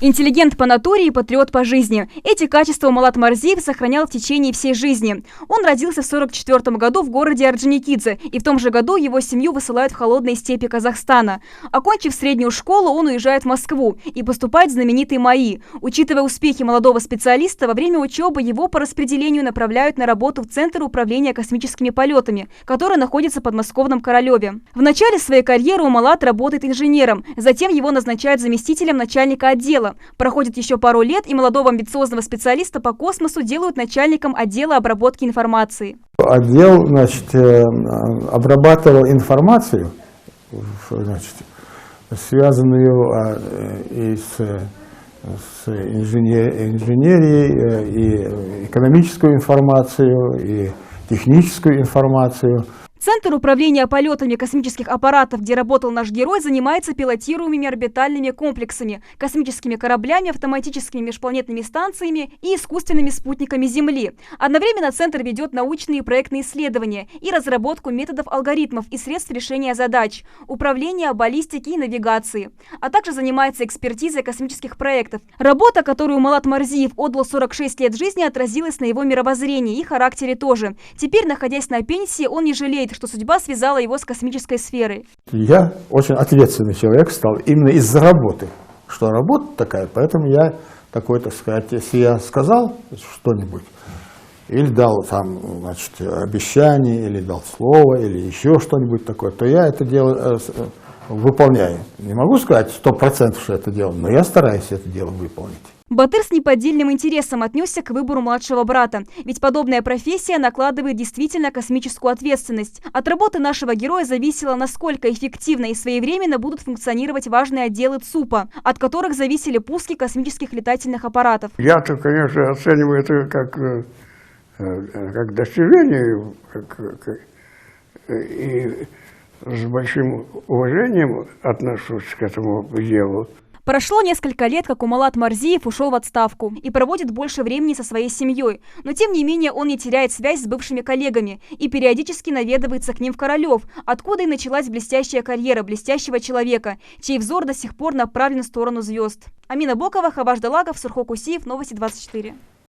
Интеллигент по натуре и патриот по жизни. Эти качества Малат Марзиев сохранял в течение всей жизни. Он родился в 1944 году в городе Орджоникидзе, и в том же году его семью высылают в холодные степи Казахстана. Окончив среднюю школу, он уезжает в Москву и поступает в знаменитый МАИ. Учитывая успехи молодого специалиста, во время учебы его по распределению направляют на работу в Центр управления космическими полетами, который находится в подмосковном Королеве. В начале своей карьеры Малат работает инженером, затем его назначают заместителем начальника отдела. Проходит еще пару лет, и молодого амбициозного специалиста по космосу делают начальником отдела обработки информации. Отдел, обрабатывал информацию, связанную и с инженерией, и экономическую информацию, и техническую информацию. Центр управления полетами космических аппаратов, где работал наш герой, занимается пилотируемыми орбитальными комплексами, космическими кораблями, автоматическими межпланетными станциями и искусственными спутниками Земли. Одновременно Центр ведет научные и проектные исследования и разработку методов, алгоритмов и средств решения задач, управления, баллистики и навигации, а также занимается экспертизой космических проектов. Работа, которую Малат Марзиев отдал 46 лет жизни, отразилась на его мировоззрении и характере тоже. Теперь, находясь на пенсии, он не жалеет, что судьба связала его с космической сферой. Я очень ответственный человек стал именно из-за работы. Что работа такая, поэтому я такой, так сказать, если я сказал что-нибудь, или дал там, обещание, или дал слово, или еще что-нибудь такое, то я это дело выполняю. Не могу сказать 100%, что это дело, но я стараюсь это дело выполнить. Батыр с неподдельным интересом отнесся к выбору младшего брата, ведь подобная профессия накладывает действительно космическую ответственность. От работы нашего героя зависело, насколько эффективно и своевременно будут функционировать важные отделы ЦУПа, от которых зависели пуски космических летательных аппаратов. Я-то, конечно, оцениваю это как достижение, и с большим уважением отношусь к этому делу. Прошло несколько лет, как Малат Марзиев ушел в отставку и проводит больше времени со своей семьей. Но тем не менее он не теряет связь с бывшими коллегами и периодически наведывается к ним в Королев, откуда и началась блестящая карьера блестящего человека, чей взор до сих пор направлен в сторону звезд. Амина Бокова, Хаваш Далагов, Сурхо Кусиев, Новости 24.